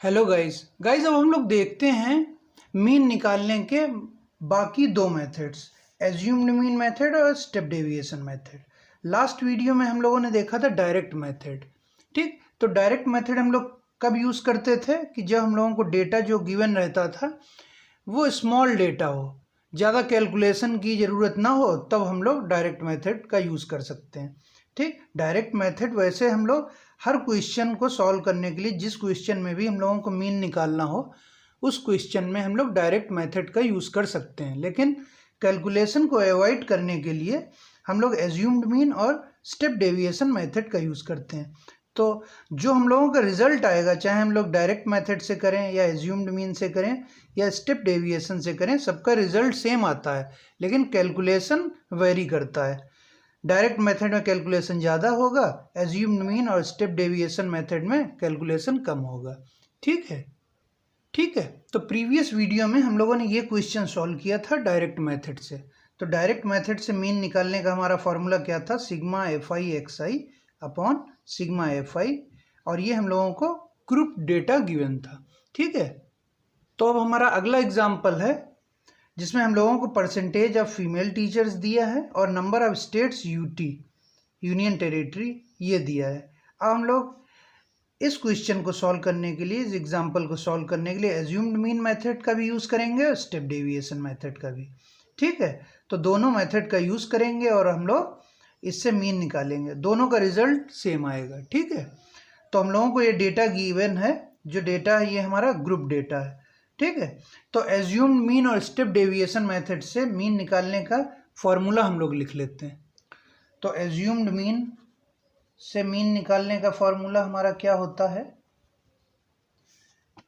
Hello guys अब हम लोग देखते हैं मीन निकालने के बाकी दो मेथड्स, एज्यूम्ड मीन मेथड और step deviation method. Last video में हम लोगों ने देखा था डायरेक्ट मेथड। ठीक, तो डायरेक्ट मेथड हम लोग कब यूज़ करते थे कि जब हम लोगों को डेटा जो गिवन रहता था वो स्मॉल डेटा हो, ज़्यादा कैलकुलेशन की ज़रूरत ना हो, तब हम लोग डायरेक्ट मेथड का यूज़ कर सकते हैं। ठीक, डायरेक्ट मेथड वैसे हम लोग हर क्वेश्चन को सॉल्व करने के लिए, जिस क्वेश्चन में भी हम लोगों को मीन निकालना हो उस क्वेश्चन में हम लोग डायरेक्ट मेथड का यूज़ कर सकते हैं, लेकिन कैलकुलेशन को अवॉइड करने के लिए हम लोग एज्यूम्ड मीन और स्टेप डेविएशन मेथड का यूज़ करते हैं। तो जो हम लोगों का रिजल्ट आएगा, चाहे हम लोग डायरेक्ट मेथड से करें या एज्यूम्ड मीन से करें या स्टेप डेविएशन से करें, सबका रिजल्ट सेम आता है, लेकिन कैलकुलेशन वेरी करता है। डायरेक्ट मेथड में कैलकुलेशन ज़्यादा होगा, एज्यूम्ड मीन और स्टेप डेविएशन मेथड में कैलकुलेशन कम होगा। ठीक है, तो प्रीवियस वीडियो में हम लोगों ने ये क्वेश्चन सॉल्व किया था डायरेक्ट मेथड से। तो डायरेक्ट मेथड से मीन निकालने का हमारा फॉर्मूला क्या था? Sigma F I x I upon sigma F I, और ये हम लोगों को ग्रुप डेटा गिवन था। ठीक है, तो अब हमारा अगला एग्जाम्पल है जिसमें हम लोगों को परसेंटेज ऑफ फीमेल टीचर्स दिया है और number of states UT union territory ये दिया है। अब हम लोग इस क्वेश्चन को सॉल्व करने के लिए, इस एग्जाम्पल को सॉल्व करने के लिए एज्यूम्ड मीन मेथड का भी यूज़ करेंगे और स्टेप डेविएशन मेथड का भी। ठीक है, तो दोनों मेथड का यूज़ करेंगे और हम लोग इससे मीन निकालेंगे, दोनों का रिजल्ट सेम आएगा। ठीक है, तो हम लोगों को ये डेटा गिवन है, जो डेटा है ये हमारा ग्रुप डेटा है। ठीक है, तो एज्यूम्ड मीन और स्टेप डेविएशन मेथड से मीन निकालने का फॉर्मूला हम लोग लिख लेते हैं। तो एज्यूम्ड मीन से मीन निकालने का फॉर्मूला हमारा क्या होता है?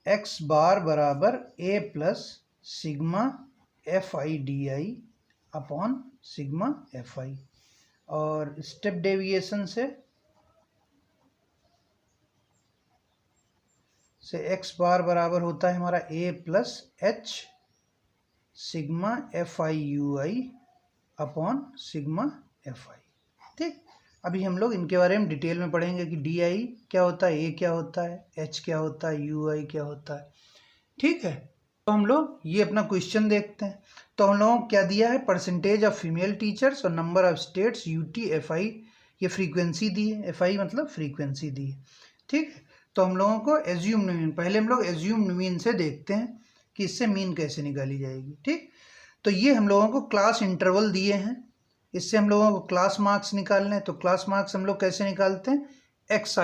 एक्स बार बराबर A plus sigma F I D I upon sigma F I, और स्टेप डेविएशन से एक्स बार बराबर होता है हमारा A plus H sigma F I U I upon sigma F I. ठीक, अभी हम लोग इनके बारे में डिटेल में पढ़ेंगे कि डी आई क्या होता है, ए क्या होता है, एच क्या होता है, यू आई क्या होता है। ठीक है, तो हम लोग ये अपना क्वेश्चन देखते हैं। तो हम लोगों को क्या दिया है? परसेंटेज ऑफ फीमेल टीचर्स और number of states UT F I, ये फ्रीक्वेंसी दी है, एफ आई मतलब फ्रीक्वेंसी दी है। ठीक है, तो हम लोगों को एज्यूम्ड मीन, पहले हम लोग एज्यूम्ड मीन से देखते हैं कि इससे मीन कैसे निकाली जाएगी। ठीक, तो ये हम लोगों को क्लास इंटरवल दिए हैं, इससे हम लोगों को क्लास मार्क्स निकालने हैं। तो क्लास मार्क्स हम लोग कैसे निकालते हैं? एक्स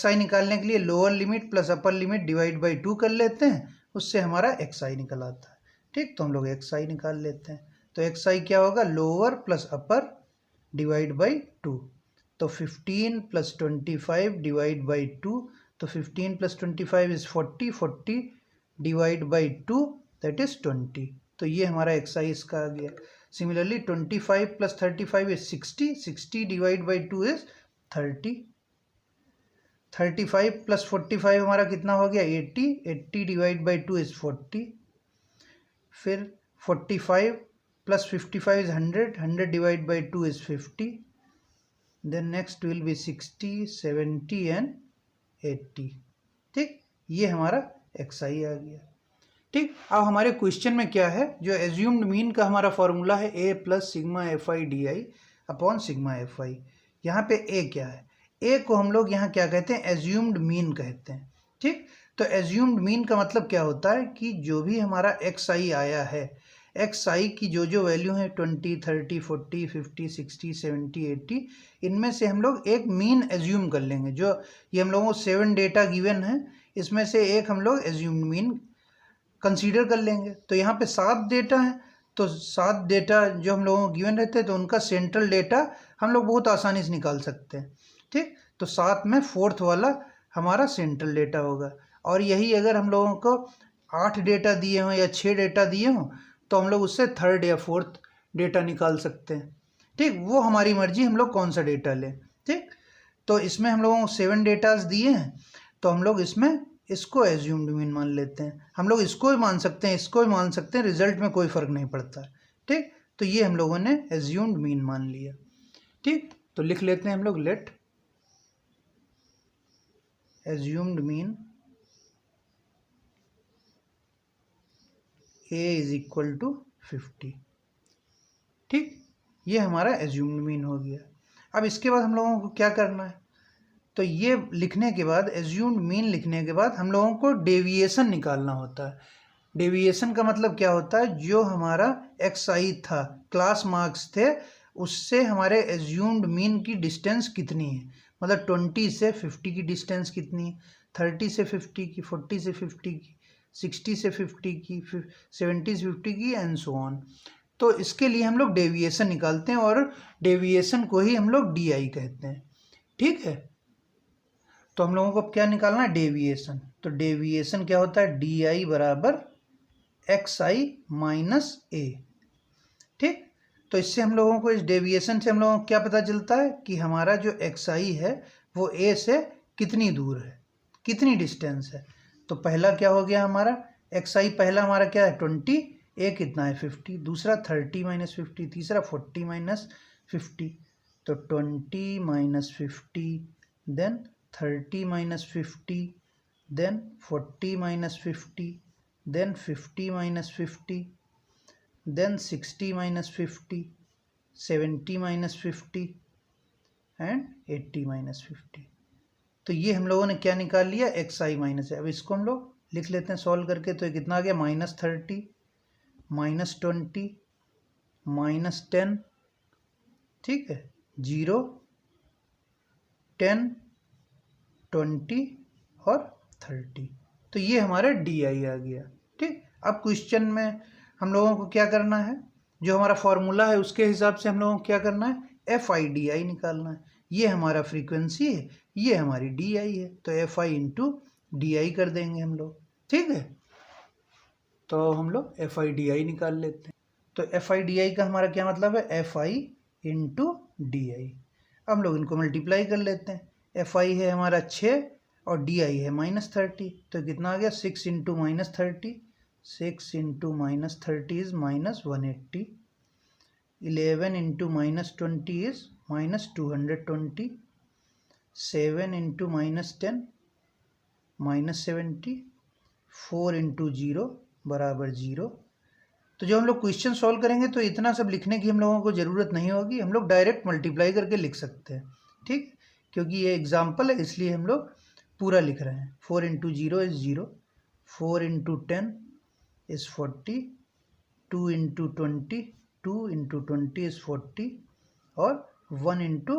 आई निकालने के लिए lower limit plus upper limit divide by 2 कर लेते हैं, उससे हमारा एक्स आई निकल आता है। ठीक, तो हम लोग एक्स आई निकाल लेते हैं। तो एक्स आई क्या होगा? Lower plus upper divide by 2। तो 15 प्लस 25 डिवाइड बाई 2, तो 15 plus 25 is 40, 40 divide by 2 that is 20। तो ये हमारा एक्स आई इसका आ गया। Similarly 25 plus 35 is 60, 60 divide by 2 is 30, 35 plus 45 हमारा कितना हो गया? 80, 80 डिवाइड बाई 2 इज 40, फिर 45 प्लस 55 इज 100, 100 डिवाइड बाई 2 इज 50, then next will be 60, 70 and 80। ठीक, ये हमारा एक्स आई आ गया। ठीक, अब हमारे क्वेश्चन में क्या है? जो एज्यूम्ड मीन का हमारा फॉर्मूला है A plus sigma F I D I upon sigma F I. यहाँ पे ए क्या है? ए को हम लोग यहाँ क्या कहते हैं? एज्यूम्ड मीन कहते हैं। ठीक, तो एज्यूम्ड मीन का मतलब क्या होता है कि जो भी हमारा एक्स आई आया है, एक्स आई की जो जो वैल्यू है 20, 30, 40, 50, 60, 70, 80, इनमें से हम लोग एक मीन एज्यूम कर लेंगे। जो ये हम लोगों को 7 डेटा गिवन है, इसमें से एक हम लोग एज्यूम्ड मीन कंसीडर कर लेंगे। तो यहाँ पे 7 डेटा है, तो 7 डेटा जो हम लोगों को गिवन रहते हैं, तो उनका सेंट्रल डेटा हम लोग बहुत आसानी से निकाल सकते हैं। ठीक, तो 7 में 4th वाला हमारा सेंट्रल डेटा होगा, और यही अगर हम लोगों को 8 डेटा दिए हों या 6 डेटा दिए हों, तो हम लोग उससे 3rd या 4th डेटा निकाल सकते हैं। ठीक, वो हमारी मर्जी, हम लोग कौन सा डेटा लें। ठीक, तो इसमें हम लोगों को 7 डेटाज दिए हैं, तो हम लोग इसमें इसको एज्यूम्ड मीन मान लेते हैं। हम लोग इसको भी मान सकते हैं, इसको भी मान सकते हैं, रिजल्ट में कोई फ़र्क नहीं पड़ता। ठीक, तो ये हम लोगों ने एज्यूम्ड मीन मान लिया। ठीक, तो लिख लेते हैं हम लोग, let assumed mean A is equal to 50। ठीक, ये हमारा एज्यूम्ड मीन हो गया। अब इसके बाद हम लोगों को क्या करना है, तो ये लिखने के बाद, एज्यूम्ड मीन लिखने के बाद हम लोगों को डेविएशन निकालना होता है। डेविएशन का मतलब क्या होता है, जो हमारा XI था, क्लास मार्क्स थे, उससे हमारे एज्यूम्ड मीन की डिस्टेंस कितनी है, मतलब 20 से 50 की डिस्टेंस कितनी है, 30 से 50 की, 40 से 50 की, 60 से 50 की, 70 से 50 की, एंड सो ऑन। तो इसके लिए हम लोग डेविएशन निकालते हैं और डेविएशन को ही हम लोग DI कहते हैं। ठीक है, तो हम लोगों को क्या निकालना है, डेविएशन। तो डेविएशन क्या होता है, DI बराबर XI माइनस A। ठीक, तो इससे हम लोगों को, इस डेविएशन से हम लोगों को क्या पता चलता है कि हमारा जो XI है वो A से कितनी दूर है, कितनी डिस्टेंस है। तो पहला क्या हो गया हमारा, XI पहला हमारा क्या है 20, A कितना है 50, दूसरा 30 माइनस 50, तीसरा 40 माइनस 50। तो 20 minus 50, then 30 minus 50, then 40 minus 50, then 50 minus 50, then 60 minus 50, 70 minus 50 and 80 minus 50। तो ये हम लोगों ने क्या निकाल लिया, XI माइनस है। अब इसको हम लोग लिख लेते हैं सॉल्व करके। तो ये कितना आ गया, -30 -20 -10, ठीक है, 0 10 20 और 30। तो ये हमारा DI आ गया। ठीक, अब क्वेश्चन में हम लोगों को क्या करना है, जो हमारा फॉर्मूला है उसके हिसाब से हम लोगों को क्या करना है, FI/DI निकालना है। ये हमारा फ्रीक्वेंसी है, ये हमारी DI है, तो FI इंटू DI कर देंगे हम लोग। ठीक है, तो हम लोग FI/DI निकाल लेते हैं। तो FI/DI का हमारा क्या मतलब है, FI इंटू DI। हम लोग इनको मल्टीप्लाई कर लेते हैं। FI है हमारा 6 और DI है -30, तो कितना आ गया, 6 into -30, 6 into -30 is -180, 11 into -20 is -220, 7 into -10 -70, 4 into 0 बराबर 0। तो जब हम लोग क्वेश्चन सॉल्व करेंगे तो इतना सब लिखने की हम लोगों को ज़रूरत नहीं होगी, हम लोग डायरेक्ट मल्टीप्लाई करके लिख सकते हैं। ठीक, क्योंकि ये एग्जाम्पल है इसलिए हम लोग पूरा लिख रहे हैं। 4 into 0 is 0, 4 into 10 is 40, 2 into 20, 2 into 20 is 40 और 1 इंटू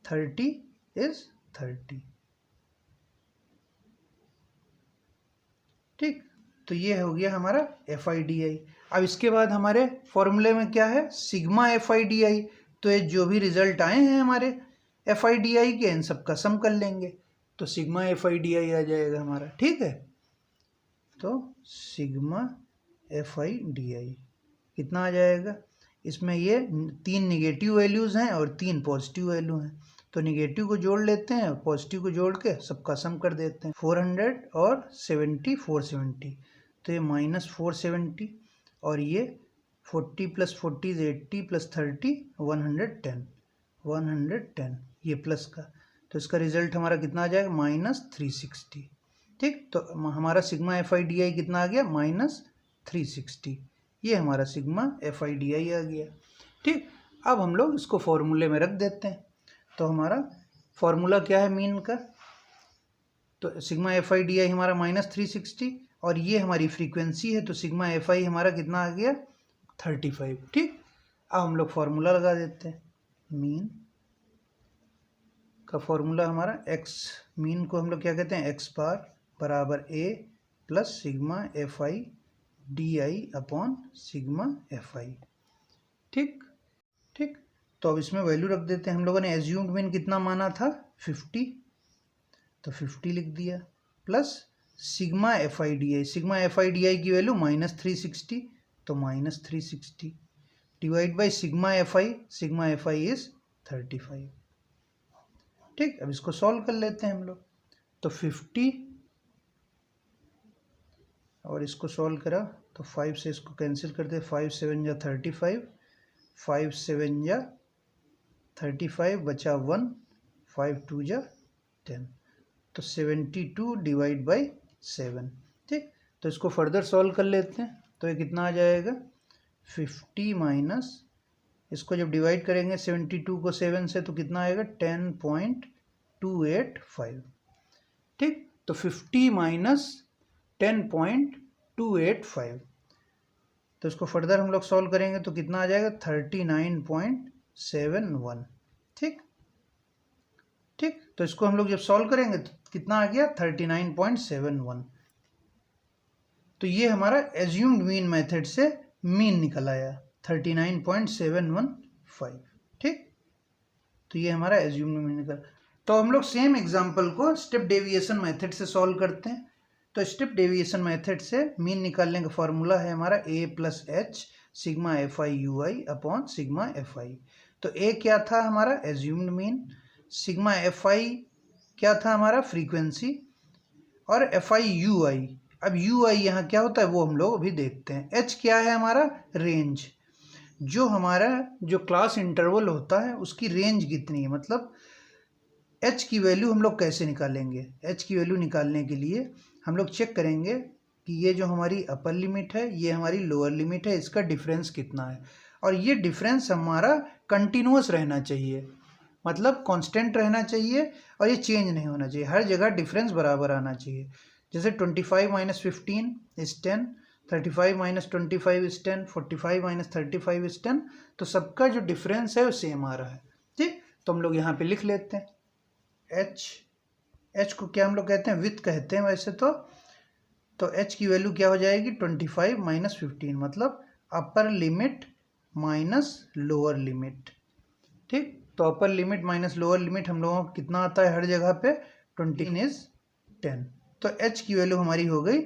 30 इज़ 30। ठीक, तो ये हो गया हमारा FI/DI। अब इसके बाद हमारे फॉर्मूले में क्या है, सिग्मा FI/DI। तो ये जो भी रिजल्ट आए हैं हमारे FI/DI के, इन सब का सम कर लेंगे, तो सिग्मा FI/DI आ जाएगा हमारा। ठीक है, तो सिग्मा FI/DI कितना आ जाएगा, इसमें ये 3 निगेटिव वैल्यूज़ हैं और 3 पॉजिटिव वैल्यू हैं, तो निगेटिव को जोड़ लेते हैं और पॉजिटिव को जोड़ के सबका सम कर देते हैं। 400 और 70 470, तो ये -470 और ये 40 + 40 इज 80 + 30 110 ये प्लस का, तो इसका रिजल्ट हमारा कितना आ जाएगा, -360। ठीक, तो हमारा सिग्मा FI/DI कितना आ गया, -360। ये हमारा सिग्मा FI/DI आ गया। ठीक, अब हम लोग इसको फॉर्मूले में रख देते हैं। तो हमारा फॉर्मूला क्या है मीन का, तो सिग्मा FI/DI हमारा -360 और ये हमारी फ्रीक्वेंसी है, तो सिग्मा FI हमारा कितना आ गया, 35। ठीक, अब हम लोग फार्मूला लगा देते हैं। मीन का फॉर्मूला हमारा मीन को हम लोग क्या कहते हैं, x बार बराबर A plus sigma FI/DI upon sigma FI। ठीक, ठीक, तो अब इसमें वैल्यू रख देते हैं। हम लोगों ने एज्यूम्ड मीन कितना माना था, 50, तो 50 लिख दिया, plus sigma FI/DI, sigma FI/DI की वैल्यू -360, तो -360 divide by sigma FI is 35। ठीक, अब इसको सॉल्व कर लेते हैं हम लोग। तो 50 और इसको सॉल्व करा तो 5 से इसको कैंसिल करते, 5 7 या 35, 5 7 या 35 बचा 1, 5 2 या 10, तो 72 डिवाइड बाई 7। ठीक, तो इसको फर्दर सॉल्व कर लेते हैं। तो ये कितना आ जाएगा 50 माइनस, इसको जब डिवाइड करेंगे 72 को 7 से तो कितना आएगा 10.285। ठीक, तो 50 माइनस 10.285, तो इसको फर्दर हम लोग सॉल्व करेंगे तो कितना आ जाएगा 39.71। ठीक ठीक, तो इसको हम लोग जब सॉल्व करेंगे तो कितना आ गया 39.71। तो ये हमारा एज्यूम्ड मीन मेथड से मीन निकल आया 39.715। ठीक, तो ये हमारा एज्यूम्ड मीन निकल। तो हम लोग सेम एग्जांपल को स्टेप डेविएशन मेथड से सॉल्व करते हैं। तो स्टेप डेविएशन मेथड से मीन निकालने का फॉर्मूला है हमारा a plus H sigma F I U I upon sigma F I. तो a क्या था हमारा एज्यूम्ड मीन, सिग्मा एफ आई क्या था हमारा फ्रीक्वेंसी, और एफ आई यू आई। अब यू आई यहाँ क्या होता है वो हम लोग अभी देखते हैं। h क्या है हमारा रेंज, जो हमारा जो क्लास इंटरवल होता है उसकी रेंज कितनी है, मतलब h की वैल्यू हम लोग कैसे निकालेंगे। h की वैल्यू निकालने के लिए हम लोग चेक करेंगे कि ये जो हमारी अपर लिमिट है ये हमारी लोअर लिमिट है, इसका डिफरेंस कितना है, और ये डिफरेंस हमारा कंटिन्यूअस रहना चाहिए, मतलब कांस्टेंट रहना चाहिए और ये चेंज नहीं होना चाहिए, हर जगह डिफरेंस बराबर आना चाहिए। जैसे 25 minus 15 is 10, 35 minus 25 is 10, 45 minus 35 is 10, तो सबका जो डिफरेंस है वो सेम आ रहा है। ठीक, तो हम लोग यहाँ पे लिख लेते हैं एच को क्या हम लोग कहते हैं, विथ कहते हैं वैसे तो एच की वैल्यू क्या हो जाएगी 25 माइनस 15, मतलब upper limit minus lower limit. ठीक, तो upper limit minus lower limit हम लोगों को कितना आता है हर जगह पे 20 इज 10, तो एच की वैल्यू हमारी हो गई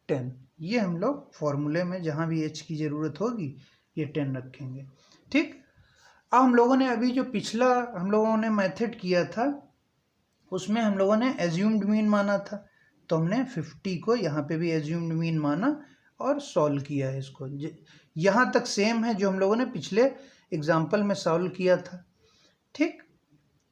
10। ये हम लोग फॉर्मूले में जहाँ भी एच की ज़रूरत होगी ये 10 रखेंगे। ठीक, अब हम लोगों ने अभी जो पिछला हम लोगों ने मेथड किया था उसमें हम लोगों ने एज्यूम्ड मीन माना था, तो हमने 50 को यहाँ पे भी एज्यूम्ड मीन माना और सॉल्व किया है इसको। यहाँ तक सेम है जो हम लोगों ने पिछले एग्जाम्पल में सॉल्व किया था। ठीक,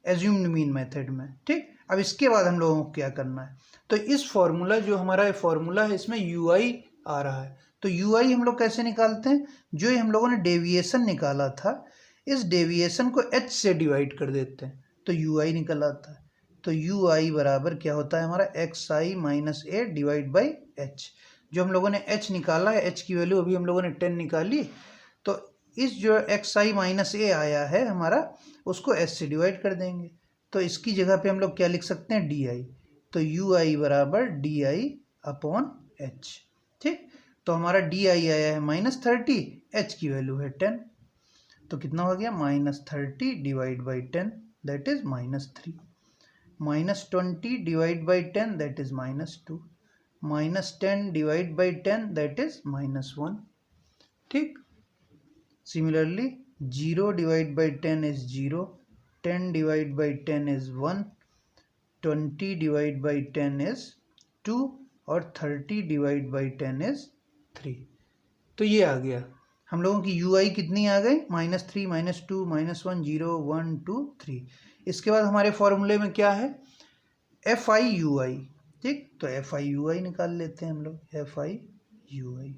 एज्यूम्ड मीन मेथड में। ठीक, अब इसके बाद हम लोगों को क्या करना है, तो इस फॉर्मूला जो हमारा फॉर्मूला है इसमें यू आई आ रहा है, तो यू आई हम लोग कैसे निकालते हैं, जो हम लोगों ने डेविएशन निकाला था इस डेविएशन को एच से डिवाइड कर देते हैं तो यू आई निकल आता है। तो यू आई बराबर क्या होता है हमारा x I minus A divide by H. जो हम लोगों ने एच निकाला है, एच की वैल्यू अभी हम लोगों ने 10 निकाली, तो इस जो एक्स आई माइनस ए आया है हमारा उसको एच से डिवाइड कर देंगे, तो इसकी जगह पे हम लोग क्या लिख सकते हैं डी आई, तो यू आई बराबर डी आई अपॉन एच। ठीक, तो हमारा डी आई आया है -30, एच की वैल्यू है 10, तो कितना हो गया -30 divide by 10 that is -3, -20 divide by 10 that is -2, -10 divide by 10 that is -1। ठीक, similarly 0 divide by 10 is 0, 10 divide by 10 is 1, 20 divide by 10 is 2 और 30 डिवाइड बाई 10 इज 3। तो ये आ गया हम लोगों की यू आई कितनी आ गई -3 -2 -1 0 1 2 3। इसके बाद हमारे फॉर्मूले में क्या है एफ आई यू आई। ठीक, तो एफ आई यू आई निकाल लेते हैं हम लोग, एफ आई यू आई।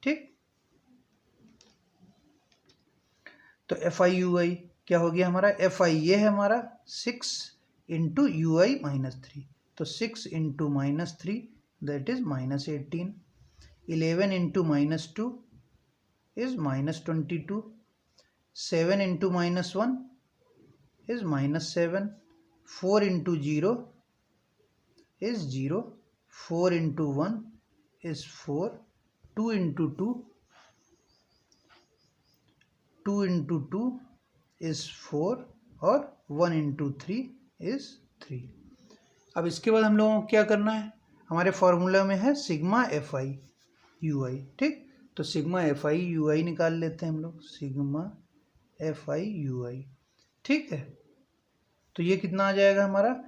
ठीक, तो एफ आई यू आई क्या हो गया हमारा, एफ आई ये है हमारा 6 इंटू यू आई -3, तो 6 into -3 that is -18, 11 into -2 is -22, 7 into -1 is -7, 4 into 0 is 0, 4 into 1 is 4, 2 into 2 into 2 is 4 और 1 into 3 is 3। अब इसके बाद हम लोगों को क्या करना है, हमारे फॉर्मूला में है सिग्मा एफ आई यू आई। ठीक, तो सिग्मा एफ आई यू आई निकाल लेते हैं हम लोग, सिग्मा एफ आई यू आई। ठीक है, तो ये कितना आ जाएगा हमारा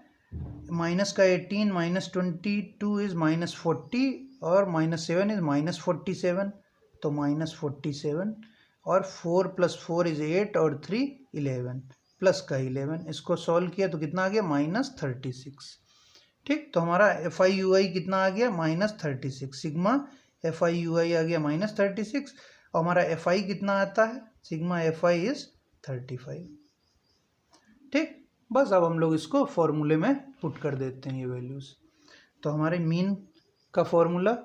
माइनस का 18 -22 इज -40 और -7 इज -47, तो -47 और 4 + 4 इज 8 और 3 11 प्लस का 11, इसको सॉल्व किया तो कितना आ गया -36। ठीक, तो हमारा एफ आई यू आई कितना आ गया -36, सिग्मा एफ आई यू आई आ गया -36 और हमारा एफ आई कितना आता है, सिग्मा एफ आई इज 35। ठीक, बस अब हम लोग इसको फॉर्मूले में पुट कर देते हैं ये वैल्यूज़। तो हमारे मीन का फॉर्मूला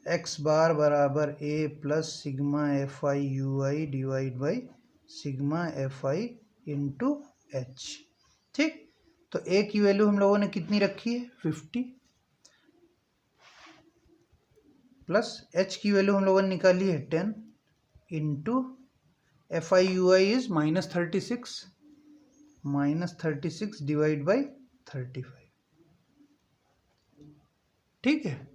एक्स बार बराबर A plus sigma F I U I divide by sigma F I into H. ठीक, तो ए की वैल्यू हम लोगों ने कितनी रखी है 50 प्लस एच की वैल्यू हम लोगों ने निकाली है 10 into F I U I is -36 divide by 35। ठीक है,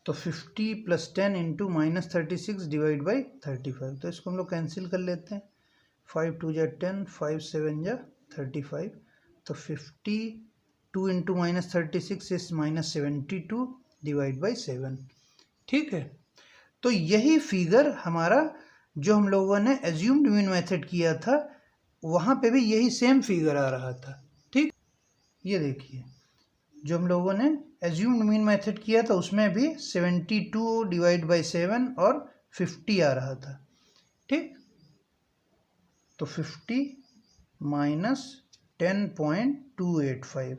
तो 50 प्लस 10 इंटू -36 डिवाइड बाई 35, तो इसको हम लोग कैंसिल कर लेते हैं। 5 2 जा 10, 5 7 जा 35, तो 52 इंटू -36 इज -72 डिवाइड बाई 7। ठीक है, तो यही फिगर हमारा जो हम लोगों ने एज्यूम्ड मीन मेथड किया था वहाँ पे भी यही सेम फिगर आ रहा था। ठीक, ये देखिए जो हम लोगों ने एज्यूम्ड मीन मेथड किया था उसमें भी 72 डिवाइड बाई 7 और 50 आ रहा था। ठीक, तो 50 माइनस 10.285,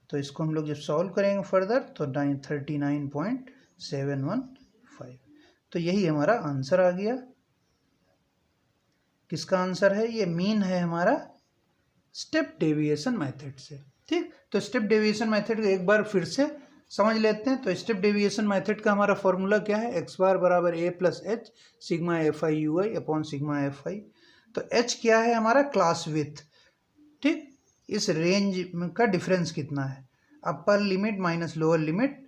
तो इसको हम लोग जब सॉल्व करेंगे फर्दर तो 39.715, तो यही हमारा आंसर आ गया। किसका आंसर है? ये मीन है हमारा स्टेप डेविएशन मेथड से। ठीक, तो स्टेप डेविएशन मेथड एक बार फिर से समझ लेते हैं। तो स्टेप डेविएशन मेथड का हमारा फॉर्मूला क्या है? एक्स बार बराबर A plus H sigma F I U I upon sigma F I. तो एच क्या है? हमारा क्लास विथ। ठीक, इस रेंज का डिफरेंस कितना है? Upper limit minus lower limit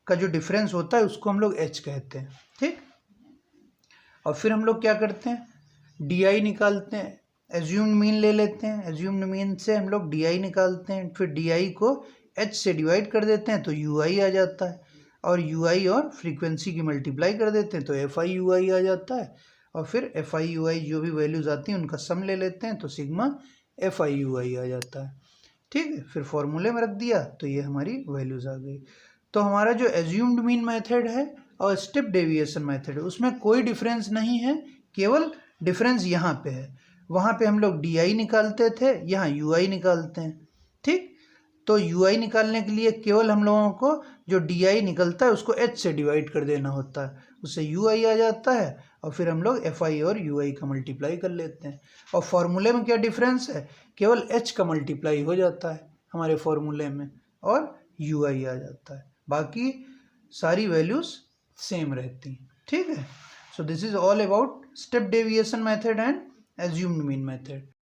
का जो डिफरेंस होता है उसको हम लोग एच कहते हैं। ठीक, और फिर हम लोग क्या करते हैं? डी आई निकालते हैं, एज्यूम्ड मीन ले लेते हैं, एज्यूम्ड मीन से हम लोग डी आई निकालते हैं, फिर डी आई को एच से डिवाइड कर देते हैं तो यू आई आ जाता है, और यू आई और फ्रीक्वेंसी की मल्टीप्लाई कर देते हैं तो एफ आई यू आई आ जाता है, और फिर एफ आई यू आई जो भी वैल्यूज़ आती हैं उनका सम ले लेते हैं तो सिग्मा एफ आई यू आई आ जाता है। ठीक है, फिर फॉर्मूले में रख दिया तो ये हमारी वैल्यूज़ आ गई। तो हमारा जो एज्यूम्ड मीन मेथड है और स्टेप डेविएशन मेथड है उसमें कोई डिफरेंस नहीं है, केवल डिफरेंस यहाँ पे है। वहाँ पे हम लोग डी आई निकालते थे, यहाँ यू आई निकालते हैं। ठीक, तो यू आई निकालने के लिए केवल हम लोगों को जो डी आई निकलता है उसको एच से डिवाइड कर देना होता है, उससे यू आई आ जाता है, और फिर हम लोग एफ आई और यू आई का मल्टीप्लाई कर लेते हैं। और फॉर्मूले में क्या डिफरेंस है? केवल एच का मल्टीप्लाई हो जाता है हमारे फॉर्मूले में और यू आई आ जाता है, बाकी सारी वैल्यूज़ सेम रहती हैं। ठीक है, so this is all about step deviation method and assumed mean method.